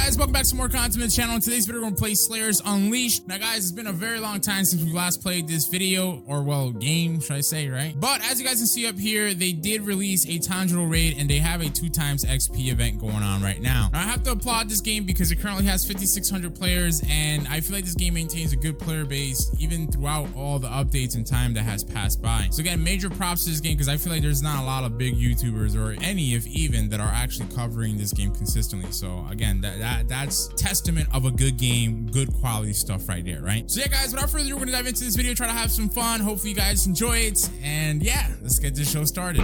guys, welcome back to more content on the channel. In today's video, we're gonna play Slayers Unleashed. Now guys, it's been a very long time since we last played this video, or well, game, should I say, right? But as you guys can see up here, they did release a tanjiro raid and they have a 2x XP event going on right now. I have to applaud this game because it currently has 5,600 players and I feel like this game maintains a good player base even throughout all the updates and time that has passed by. So again, major props to this game because I feel like there's not a lot of big YouTubers or any, if even, that are actually covering this game consistently. So again, that's testament of a good game, good quality stuff right there, right? So yeah guys, without further ado, we're gonna dive into this video, try to have some fun. Hopefully you guys enjoy it, and yeah, let's get this show started.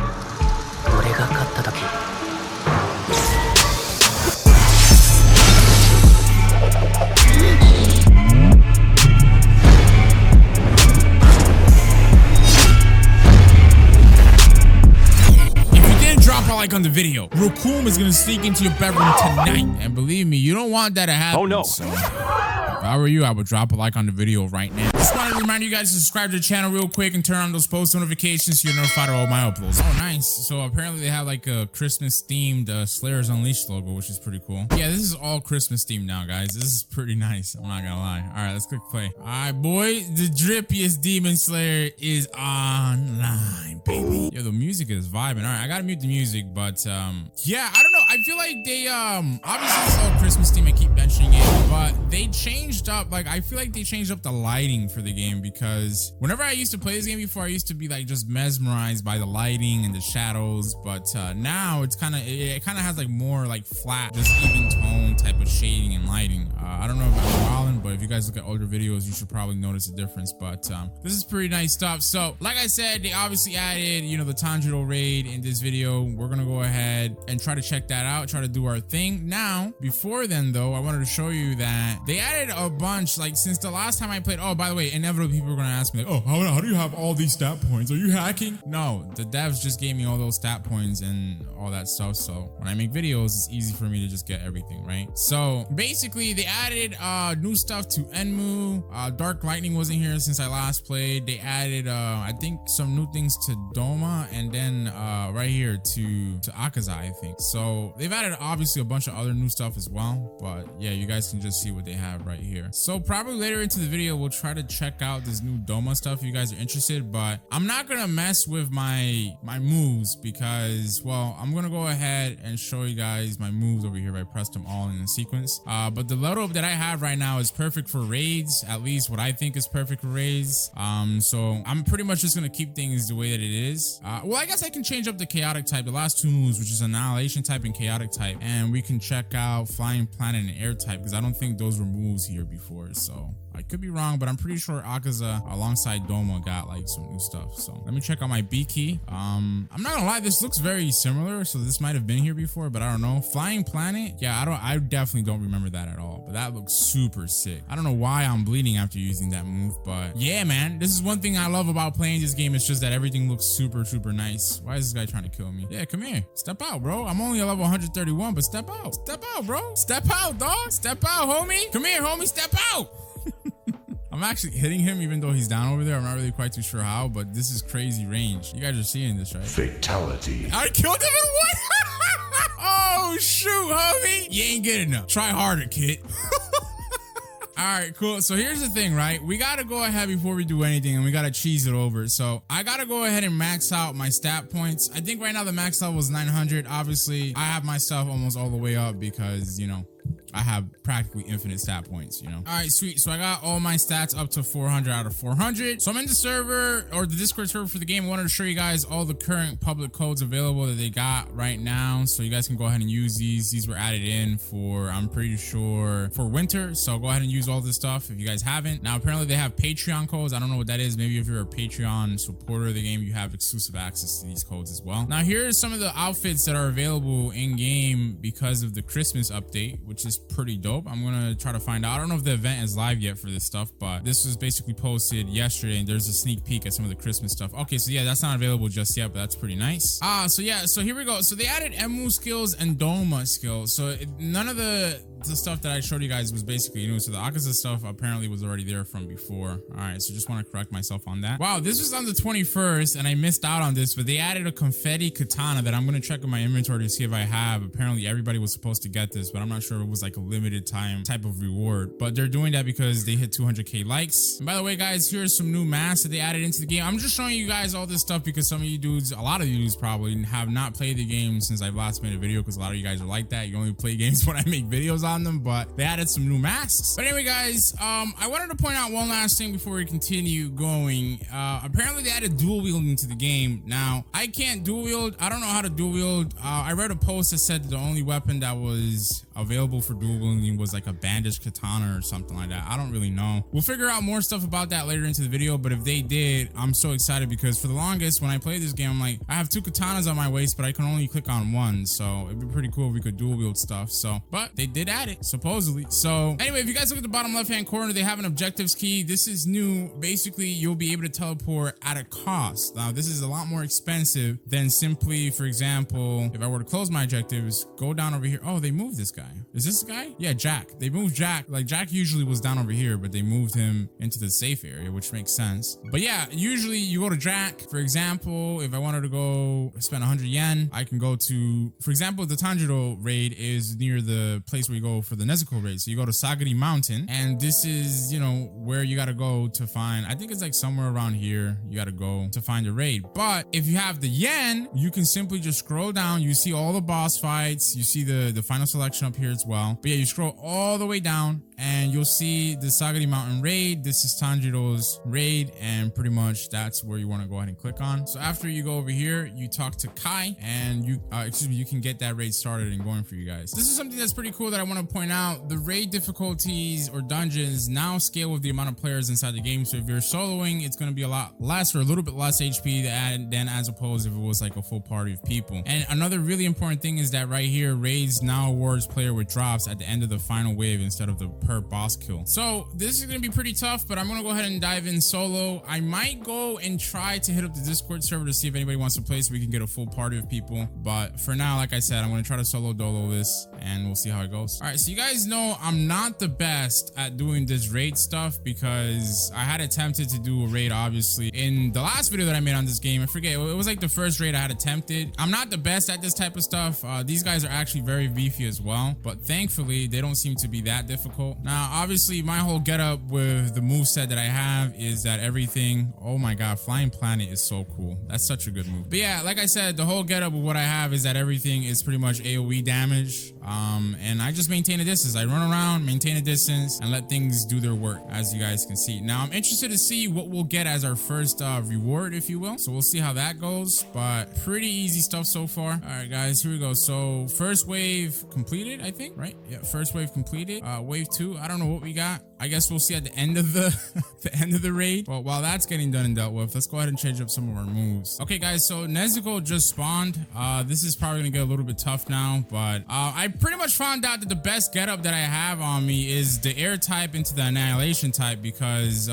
Like on the video, Raccoon is gonna sneak into your bedroom tonight, and believe me, you don't want that to happen. Oh no. So, if I were you, I would drop a like on the video right now. Just wanted to remind you guys to subscribe to the channel real quick and turn on those post notifications so you're notified of all my uploads. Oh, nice. So apparently they have like a Christmas themed Slayers Unleashed logo, which is pretty cool. Yeah, this is all Christmas themed now, guys. This is pretty nice. I'm not gonna lie. All right, let's click play. All right, boy, the drippiest demon slayer is online, baby. Yo, the music is vibing. All right, I gotta mute the music, but yeah, I don't know. I feel like they obviously it's all Christmas theme. I keep mentioning it, but they changed up, like I feel like they changed up the lighting for the game, because whenever I used to play this game before, I used to be like just mesmerized by the lighting and the shadows, but now it's kind of has like more like flat, just even tone type of shading and lighting. I don't know if I'm wilding, but if you guys look at older videos, you should probably notice a difference. But this is pretty nice stuff. So like I said, they obviously added, you know, the tanjiro raid in this video. We're gonna go ahead and try to check that out, try to do our thing. Now before then though, I wanted to show you that they added a bunch, like since the last time I played. Oh, by the way, inevitably people are gonna ask me like, oh, how do you have all these stat points? Are you hacking? No, the devs just gave me all those stat points and all that stuff, so when I make videos, it's easy for me to just get everything, right? So basically they added new stuff to Enmu. Dark Lightning wasn't here since I last played. They added I think some new things to Doma, and then right here to Akaza, I think. So they've added obviously a bunch of other new stuff as well, but yeah, you guys can just see what they have right here. So probably later into the video, we'll try to check out this new Doma stuff if you guys are interested, but I'm not gonna mess with my moves because, well, I'm gonna go ahead and show you guys my moves over here. I pressed them all in a sequence, but the level that I have right now is perfect for raids, at least what I think is perfect for raids. So I'm pretty much just gonna keep things the way that it is. Well, I guess I can change up the chaotic type, the last two moves, which is annihilation type and chaotic type, and we can check out flying planet and air type because I don't think those were moves here before. So I could be wrong, but I'm pretty sure Akaza alongside Doma got like some new stuff. So let me check out my B key. I'm not gonna lie, this looks very similar, so this might have been here before, but I don't know. Flying planet, yeah, I definitely don't remember that at all, but that looks super sick. I don't know why I'm bleeding after using that move, but yeah, man, this is one thing I love about playing this game. It's just that everything looks super nice. Why is this guy trying to kill me? Yeah, come here, step out, bro. I'm only a level 131, but step out, bro. Step out, dog. Step out, homie. Come here, homie. Step out. I'm actually hitting him even though he's down over there. I'm not really quite too sure how, but this is crazy range. You guys are seeing this, right? Fatality. I killed him in one. Oh, shoot, homie. You ain't good enough. Try harder, kid. All right, cool. So here's the thing, right? We got to go ahead before we do anything, and we got to cheese it over. So I got to go ahead and max out my stat points. I think right now the max level is 900. Obviously, I have myself almost all the way up because, you know, I have practically infinite stat points, you know. All right, sweet. So I got all my stats up to 400 out of 400. So I'm in the server, or the Discord server for the game. I wanted to show you guys all the current public codes available that they got right now, so you guys can go ahead and use these. These were added in for, I'm pretty sure, for winter. So go ahead and use all this stuff if you guys haven't. Now, apparently they have Patreon codes. I don't know what that is. Maybe if you're a Patreon supporter of the game, you have exclusive access to these codes as well. Now, here are some of the outfits that are available in game because of the Christmas update, which is pretty dope. I'm gonna try to find out. I don't know if the event is live yet for this stuff, but this was basically posted yesterday and there's a sneak peek at some of the Christmas stuff. Okay, so yeah, that's not available just yet, but that's pretty nice. So yeah, so here we go. So they added Emu skills and Doma skills. So none of the the stuff that I showed you guys was basically new. So the Akaza stuff apparently was already there from before. All right, so just want to correct myself on that. Wow, this was on the 21st and I missed out on this, but they added a Confetti Katana that I'm going to check in my inventory to see if I have. Apparently everybody was supposed to get this, but I'm not sure if it was like a limited time type of reward, but they're doing that because they hit 200k likes. And by the way, guys, here's some new masks that they added into the game. I'm just showing you guys all this stuff because some of you dudes, a lot of you dudes probably have not played the game since I've last made a video, because a lot of you guys are like that. You only play games when I make videos on them, but they added some new masks. But anyway, guys, I wanted to point out one last thing before we continue going. Apparently they added dual wielding to the game. Now, I can't dual wield. I don't know how to dual wield. I read a post that said the only weapon that was available for dual wielding was like a bandage katana or something like that. I don't really know. We'll figure out more stuff about that later into the video, but if they did, I'm so excited because for the longest when I played this game, I'm like, I have 2 katanas on my waist, but I can only click on one, so it'd be pretty cool if we could dual wield stuff. So, but they did add it, supposedly. So anyway, if you guys look at the bottom left hand corner, they have an objectives key. This is new. Basically, you'll be able to teleport at a cost. Now, this is a lot more expensive than simply, for example, if I were to close my objectives, go down over here. Oh, they moved this guy. Is this the guy? Yeah, Jack. They moved Jack. Like, Jack usually was down over here, but they moved him into the safe area, which makes sense. But yeah, usually you go to Jack. For example, if I wanted to go spend 100 yen, I can go to, for example, the Tanjiro raid is near the place where you go for the Nezuko raid. So you go to Sagari Mountain, and this is, you know, where you got to go to find, I think it's like somewhere around here, you got to go to find the raid. But if you have the yen, you can simply just scroll down. You see all the boss fights. You see the final selection up here as well. But yeah, you scroll all the way down and you'll see the Sagari Mountain raid. This is Tanjiro's raid, and pretty much that's where you want to go ahead and click on. So after you go over here, you talk to Kai, and you can get that raid started and going for you guys. This is something that's pretty cool that I want to point out. The raid difficulties or dungeons now scale with the amount of players inside the game. So if you're soloing, it's going to be a lot less or a little bit less HP than as opposed if it was like a full party of people. And another really important thing is that right here, raids now awards player with drops at the end of the final wave instead of the per boss kill. So this is going to be pretty tough, but I'm going to go ahead and dive in solo. I might go and try to hit up the Discord server to see if anybody wants to play so we can get a full party of people. But for now, like I said, I'm going to try to solo dolo this and we'll see how it goes. All right, so you guys know I'm not the best at doing this raid stuff because I had attempted to do a raid, obviously, in the last video that I made on this game. I forget, it was like the first raid I had attempted. I'm not the best at this type of stuff. These guys are actually very beefy as well, but thankfully they don't seem to be that difficult. Now, obviously, my whole getup with the moveset that I have is that everything, oh my god, Flying Planet is so cool. That's such a good move. But yeah, like I said, the whole getup with what I have is that everything is pretty much AoE damage. And I just maintain a distance. I run around, maintain a distance, and let things do their work, as you guys can see. Now, I'm interested to see what we'll get as our first reward, if you will. So we'll see how that goes, but pretty easy stuff so far. All right, guys, here we go. So first wave completed, I think, right? Yeah, first wave completed. Wave 2, I don't know what we got. I guess we'll see at the end of the end of the raid. Well, while that's getting done and dealt with, let's go ahead and change up some of our moves. Okay, guys, so Nezuko just spawned. This is probably gonna get a little bit tough now, but I pretty much found out that the best getup that I have on me is the air type into the annihilation type, because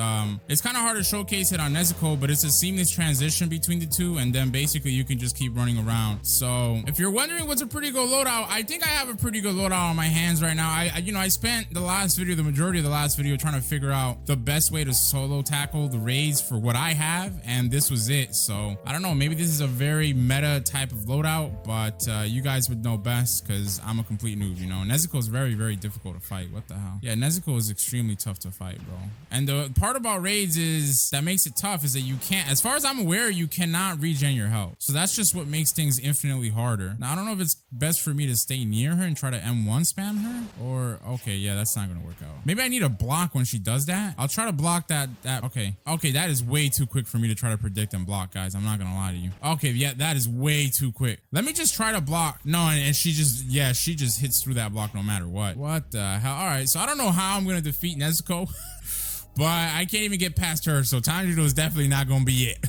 it's kind of hard to showcase it on Nezuko, but it's a seamless transition between the two, and then basically you can just keep running around. So if you're wondering what's a pretty good loadout, I think I have a pretty good loadout on my hands right now. I spent the majority of the last video trying to figure out the best way to solo tackle the raids for what I have, and this was it. So I don't know, maybe this is a very meta type of loadout, but you guys would know best because I'm a complete noob, you know. Nezuko is very, very difficult to fight. What the hell? Yeah, Nezuko is extremely tough to fight, bro. And the part about raids is that makes it tough is that you can't, as far as I'm aware, you cannot regen your health. So that's just what makes things infinitely harder. Now, I don't know if it's best for me to stay near her and try to M1 spam her, or okay, yeah, that's not gonna work out. Maybe I need a block when she does that. I'll try to block that. Okay, that is way too quick for me to try to predict and block, guys. I'm not gonna lie to you. Okay, yeah, that is way too quick. Let me just try to block. No, and she just hits through that block no matter what. What the hell? All right, so I don't know how I'm gonna defeat Nezuko, but I can't even get past her, so Tanjiro is definitely not gonna be it.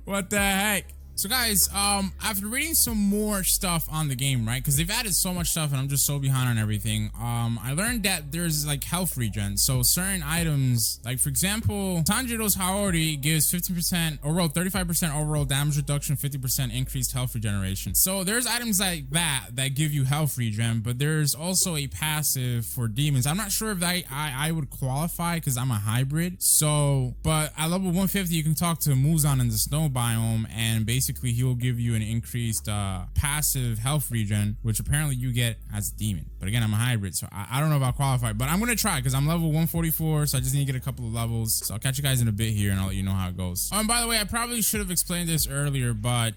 What the heck? So guys, after reading some more stuff on the game, right? Because they've added so much stuff and I'm just so behind on everything. I learned that there's like health regen. So certain items, like for example, Tanjiro's Haori gives 15% overall, 35% overall damage reduction, 50% increased health regeneration. So there's items like that give you health regen, but there's also a passive for demons. I'm not sure if I would qualify because I'm a hybrid. So, but at level 150, you can talk to Muzan in the snow biome, and basically he will give you an increased passive health regen, which apparently you get as a demon. But again, I'm a hybrid, so I don't know if I'll qualify, but I'm gonna try because I'm level 144, so I just need to get a couple of levels. So I'll catch you guys in a bit here and I'll let you know how it goes. And by the way, I probably should have explained this earlier, but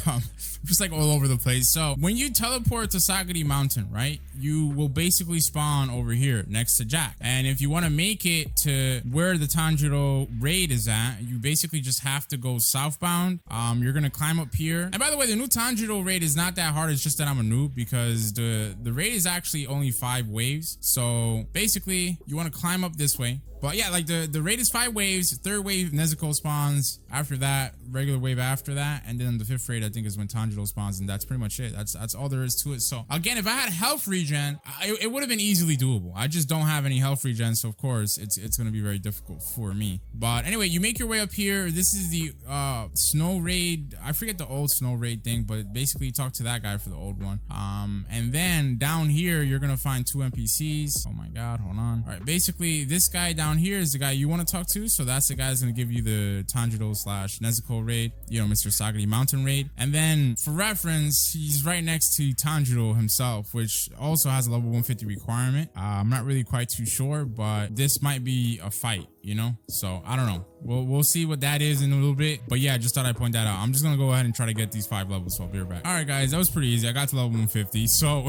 I'm just like all over the place. So when you teleport to Sagari Mountain, right, you will basically spawn over here next to Jack. And if you want to make it to where the Tanjiro raid is at, you basically just have to go southbound. You're gonna climb up here. And by the way, the new Tanjiro raid is not that hard. It's just that I'm a noob because the raid is actually only 5 waves. So basically you want to climb up this way. But yeah, like the raid is 5 waves. 3rd wave, Nezuko spawns. After that, regular wave after that. And then the 5th raid, I think, is when Tanjiro spawns. And that's pretty much it. That's all there is to it. So again, if I had health regen, it would have been easily doable. I just don't have any health regen. So of course, it's going to be very difficult for me. But anyway, you make your way up here. This is the snow raid. I forget the old snow raid thing, but basically you talk to that guy for the old one. And then down here, you're going to find 2 NPCs. Oh my God, hold on. All right, basically this guy down here is the guy you want to talk to. So that's the guy that's going to give you the Tanjiro / Nezuko raid, you know, Mr. Sagari Mountain raid. And then for reference, he's right next to Tanjiro himself, which also has a level 150 requirement. I'm not really quite too sure, but this might be a fight, you know? So I don't know. We'll see what that is in a little bit. But yeah, just thought I'd point that out. I'm just going to go ahead and try to get these 5 levels. So I'll be right back. All right, guys, that was pretty easy. I got to level 150. So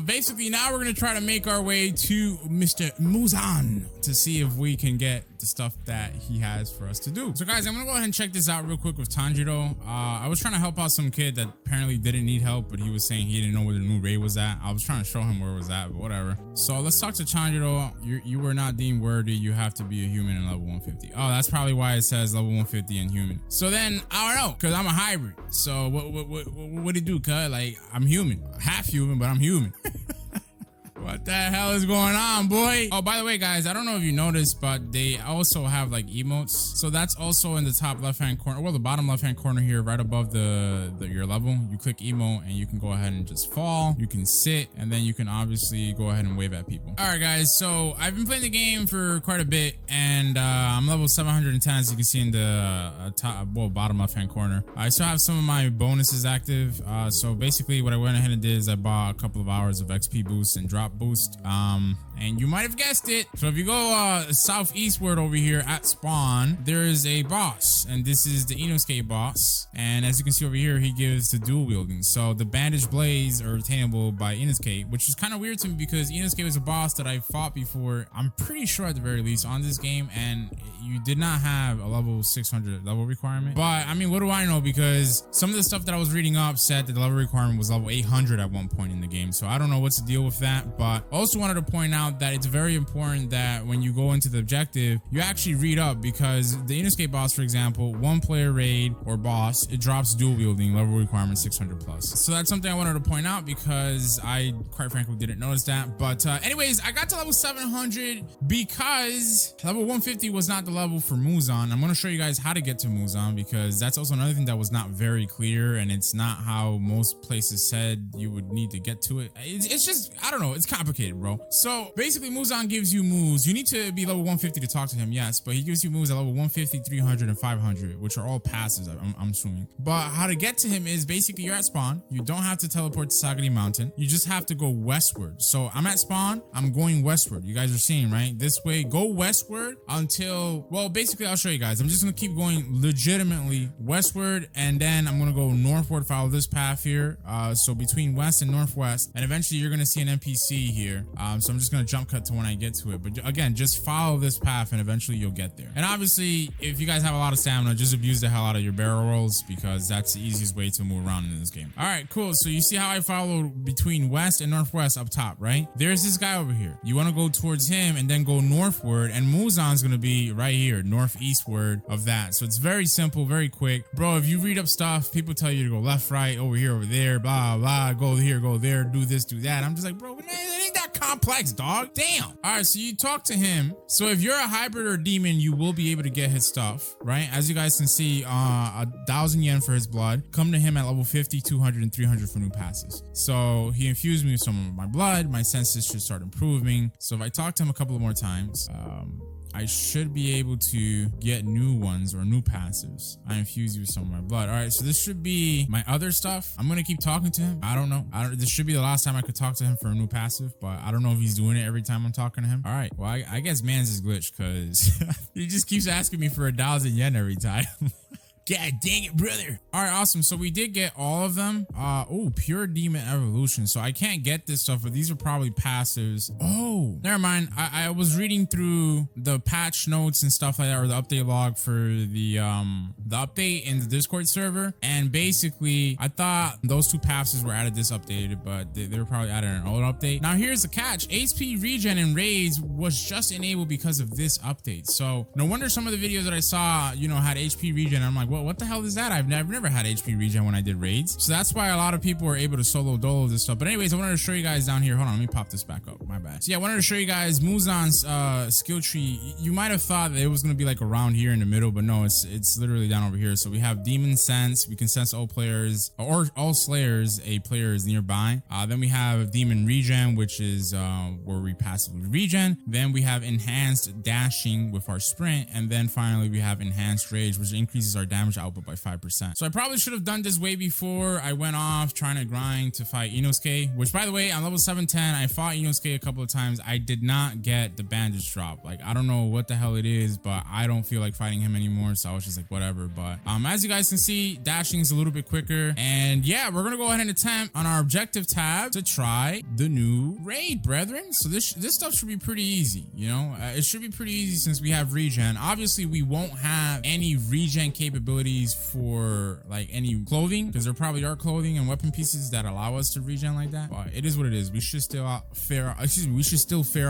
basically now we're going to try to make our way to Mr. Muzan to see if we can get the stuff that he has for us to do. So guys, I'm gonna go ahead and check this out real quick with Tanjiro. I was trying to help out some kid that apparently didn't need help, but he was saying he didn't know where the new raid was at. I was trying to show him where it was at, but whatever. So let's talk to Tanjiro. You were not deemed worthy. You have to be a human in level 150. Oh, that's probably why it says level 150 and human. So then I don't know, because I'm a hybrid. So what it do, cuz? Like, I'm human. Half human, but I'm human. What the hell is going on, boy? Oh, by the way, guys, I don't know if you noticed, but they also have like emotes. So that's also in the top left-hand corner. Well, the bottom left-hand corner here, right above your level. You click emote and you can go ahead and just fall. You can sit, and then you can obviously go ahead and wave at people. All right, guys. So I've been playing the game for quite a bit, and I'm level 710, as you can see in the bottom left-hand corner. I still have some of my bonuses active. So basically, what I went ahead and did is I bought a couple of hours of XP boost and drop boost, and you might have guessed it. So if you go southeastward over here at spawn, there is a boss, and this is the Enscape Boss. And as you can see over here, he gives the dual wielding. So the bandage blades are attainable by Enscape, which is kind of weird to me because Enscape is a boss that I fought before, I'm pretty sure at the very least, on this game, and you did not have a level 600 level requirement. But I mean, what do I know? Because some of the stuff that I was reading up said that the level requirement was level 800 at one point in the game. So I don't know what's the deal with that. But also wanted to point out that it's very important that when you go into the objective, you actually read up, because the Enscape Boss, for example, 1-player raid or boss, it drops dual wielding, level requirement 600 plus. So that's something I wanted to point out because I quite frankly didn't notice that. But anyways, I got to level 700 because level 150 was not the level for Muzan. I'm going to show you guys how to get to Muzan, because that's also another thing that was not very clear, and it's not how most places said you would need to get to it. It's just, I don't know, it's complicated, bro. So basically, Muzan gives you moves. You need to be level 150 to talk to him, yes, but he gives you moves at level 150, 300, and 500, which are all passes, I'm assuming. But how to get to him is basically you're at spawn. You don't have to teleport to Sagari Mountain. You just have to go westward. So I'm at spawn. I'm going westward. You guys are seeing, right? This way, go westward until, well, basically, I'll show you guys. I'm just going to keep going legitimately westward, and then I'm going to go northward, follow this path here. So between west and northwest, and eventually you're going to see an NPC see here. So I'm just gonna jump cut to when I get to it. But again, just follow this path and eventually you'll get there. And obviously, if you guys have a lot of stamina, just abuse the hell out of your barrel rolls because that's the easiest way to move around in this game. All right, cool. So you see how I follow between west and northwest up top, right? There's this guy over here. You want to go towards him and then go northward, and Muzan's gonna be right here, northeastward of that. So it's very simple, very quick. Bro, if you read up stuff, people tell you to go left, right, over here, over there, blah, blah, go here, go there, do this, do that. I'm just like, bro, it ain't that complex, dog. Damn. All right, so you talk to him. So if you're a hybrid or demon, you will be able to get his stuff, right? As you guys can see, 1,000 yen for his blood. Come to him at level 50, 200, and 300 for new passes. So he infused me with some of my blood. My senses should start improving. So if I talk to him a couple of more times, I should be able to get new ones or new passives. I infuse you with some of my blood. All right, so this should be my other stuff. I'm gonna keep talking to him. I don't know. This should be the last time I could talk to him for a new passive, but I don't know if he's doing it every time I'm talking to him. All right, well, I guess man's is glitched because he just keeps asking me for 1,000 yen every time. God dang it, brother. All right, awesome. So we did get all of them. Oh, pure demon evolution. So I can't get this stuff, but these are probably passives. Oh, never mind. I was reading through the patch notes and stuff like that, or the update log for the update in the Discord server. And basically, I thought those two passives were added this updated, but they were probably added in an old update. Now here's the catch. HP regen and raids was just enabled because of this update. So no wonder some of the videos that I saw, you know, had HP regen. I'm like, well, what the hell is that? I've never had HP regen when I did raids. So that's why a lot of people were able to solo dolo this stuff. But anyways, I wanted to show you guys down here. Hold on, let me pop this back up. My bad. So yeah, I wanted to show you guys Muzan's skill tree. You might have thought that it was going to be like around here in the middle, but no, it's literally down over here. So we have demon sense. We can sense all players or all slayers a player is nearby. Then we have demon regen, which is where we passively regen. Then we have enhanced dashing with our sprint. And then finally we have enhanced rage, which increases our damage output by 5%. So I probably should have done this way before I went off trying to grind to fight Inosuke, which by the way, on level 710, I fought Inosuke a couple of times. I did not get the bandage drop. Like, I don't know what the hell it is, but I don't feel like fighting him anymore. So I was just like, whatever. But as you guys can see, dashing is a little bit quicker. And yeah, we're going to go ahead and attempt on our objective tab to try the new raid, brethren. So this stuff should be pretty easy. You know, it should be pretty easy since we have regen. Obviously, we won't have any regen capabilities for like any clothing, because there probably are clothing and weapon pieces that allow us to regen like that. But it is what it is. We should still fare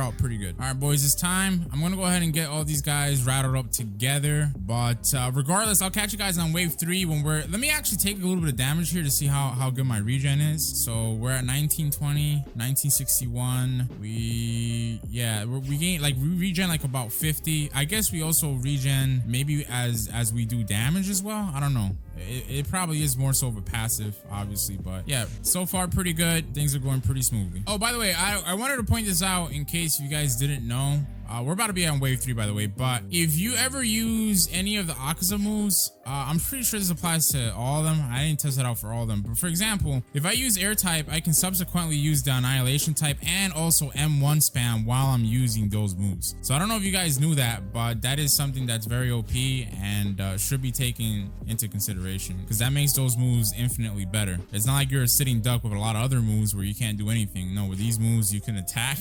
out pretty good. All right, boys, it's time. I'm gonna go ahead and get all these guys rattled up together. But regardless, I'll catch you guys on wave 3 when we're. Let me actually take a little bit of damage here to see how good my regen is. So we're at 1920, 1961. We gain like we regen like about 50. I guess we also regen maybe as we do damage as well. I don't know. It probably is more so of a passive, obviously, but yeah, so far pretty good. Things are going pretty smoothly. Oh, by the way, I wanted to point this out in case you guys didn't know. We're about to be on wave 3, by the way, but if you ever use any of the Akaza moves, I'm pretty sure this applies to all of them. I didn't test it out for all of them, but for example, if I use air type, I can subsequently use the annihilation type and also M1 spam while I'm using those moves. So I don't know if you guys knew that, but that is something that's very OP and should be taken into consideration, because that makes those moves infinitely better. It's not like you're a sitting duck with a lot of other moves where you can't do anything. No, with these moves, you can attack.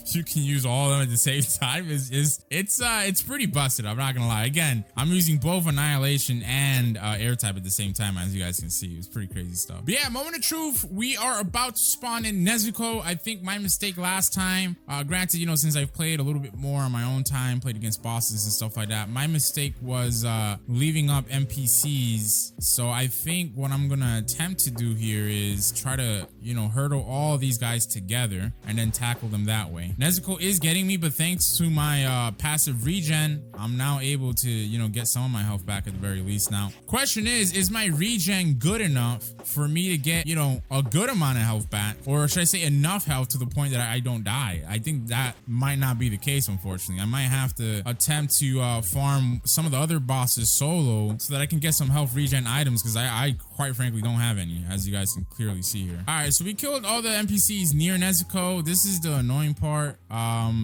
You can use all of them at the same time. It's pretty busted. I'm not gonna lie. Again, I'm using both annihilation and air type at the same time, as you guys can see. It's pretty crazy stuff. But yeah, moment of truth. We are about to spawn in Nezuko. I think my mistake last time. Granted, you know, since I've played a little bit more on my own time, played against bosses and stuff like that, my mistake was leaving up NPCs. So I think what I'm gonna attempt to do here is try to, you know, hurdle all these guys together and then tackle them that way. Nezuko is getting me, but thanks to my passive regen, I'm now able to, you know, get some of my health back at the very least. Now, question is my regen good enough for me to get, you know, a good amount of health back? Or should I say enough health to the point that I don't die? I think that might not be the case, unfortunately. I might have to attempt to farm some of the other bosses solo so that I can get some health regen items, because I quite frankly don't have any, as you guys can clearly see here. All right, so we killed all the NPCs near Nezuko. This is the annoying part,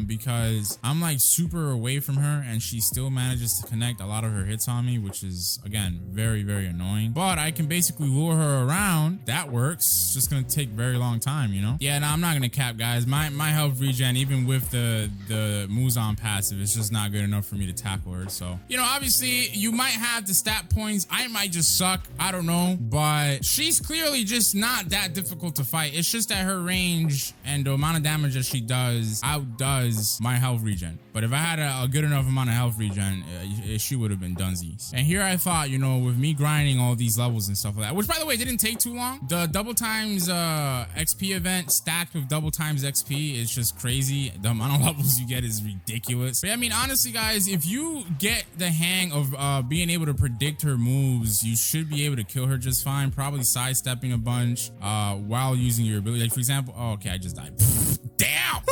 because because I'm like super away from her and she still manages to connect a lot of her hits on me, which is again very, very annoying. But I can basically lure her around. That works. It's just gonna take very long time, you know? Yeah, no, I'm not gonna cap, guys. My health regen, even with the Muzan passive, it's just not good enough for me to tackle her. So, you know, obviously you might have the stat points. I might just suck. I don't know. But she's clearly just not that difficult to fight. It's just that her range and the amount of damage that she does outdoes my health regen. But if I had a good enough amount of health regen, she would have been dunsies. And here I thought, you know, with me grinding all these levels and stuff like that, which by the way didn't take too long. The double times XP event stacked with double times XP is just crazy. The amount of levels you get is ridiculous. But yeah, I mean, honestly, guys, if you get the hang of being able to predict her moves, you should be able to kill her just fine. Probably sidestepping a bunch while using your ability. Like, for example, oh, okay, I just died. Damn.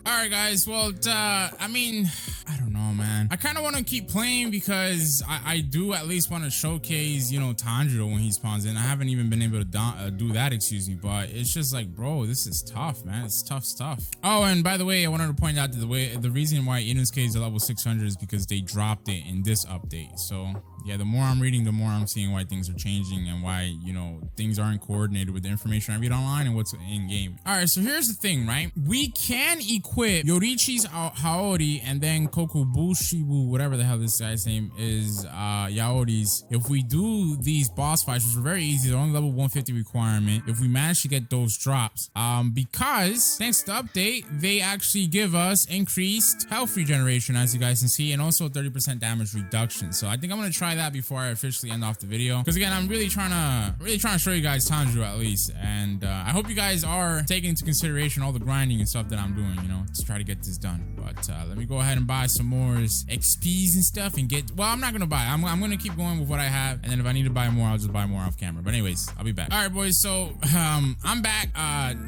All right, guys. Well, I mean, I don't know, man. I kind of want to keep playing because I do at least want to showcase, you know, Tanjiro when he spawns in. I haven't even been able to do that, excuse me. But it's just like, bro, this is tough, man. It's tough stuff. Oh, and by the way, I wanted to point out that the reason why Enscape is a level 600 is because they dropped it in this update. So yeah, the more I'm reading, the more I'm seeing why things are changing and why, you know, things aren't coordinated with the information I read online and what's in game. All right, so here's the thing, right? We can equip Yorichi's Haori and then Kokubushibu, whatever the hell this guy's name is, Yaori's. If we do these boss fights, which are very easy, they're only level 150 requirement. If we manage to get those drops, because thanks to the update, they actually give us increased health regeneration, as you guys can see, and also 30% damage reduction. So I think I'm gonna try that before I officially end off the video, because again, I'm really trying to show you guys Tanjiro at least, and I hope you guys are taking into consideration all the grinding and stuff that I'm doing, you know, to try to get this done. But let me go ahead and buy some more XPs and stuff and get, well, I'm not gonna buy, I'm gonna keep going with what I have, and then if I need to buy more, I'll just buy more off camera. But anyways, I'll be back. All right, boys, so I'm back.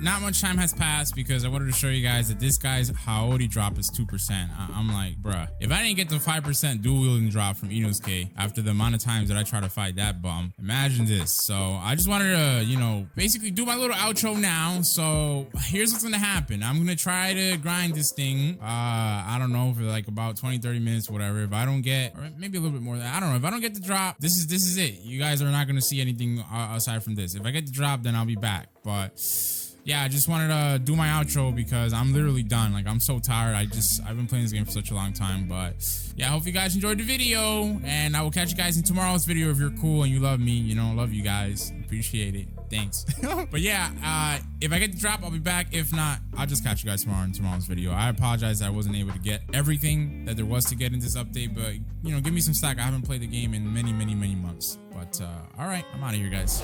Not much time has passed because I wanted to show you guys that this guy's Haori drop is 2%. I'm like, bruh, if I didn't get the 5% dual wielding drop from Inosuke after the amount of times that I try to fight that bum, imagine this. So I just wanted to, you know, basically do my little outro now. So here's what's gonna happen. I'm gonna try to grind this thing, I don't know, for like about 20-30 minutes, whatever. If I don't get, or maybe a little bit more than that, I don't know, if I don't get the drop, this is it. You guys are not gonna see anything aside from this. If I get the drop, then I'll be back. But yeah, I just wanted to do my outro because I'm literally done. Like, I'm so tired. I've been playing this game for such a long time. But yeah, I hope you guys enjoyed the video, and I will catch you guys in tomorrow's video. If you're cool and you love me, you know, love you guys, appreciate it. Thanks. But yeah, if I get the drop, I'll be back. If not, I'll just catch you guys tomorrow in tomorrow's video. I apologize that I wasn't able to get everything that there was to get in this update, but you know, give me some slack. I haven't played the game in many months. But all right, I'm out of here, guys.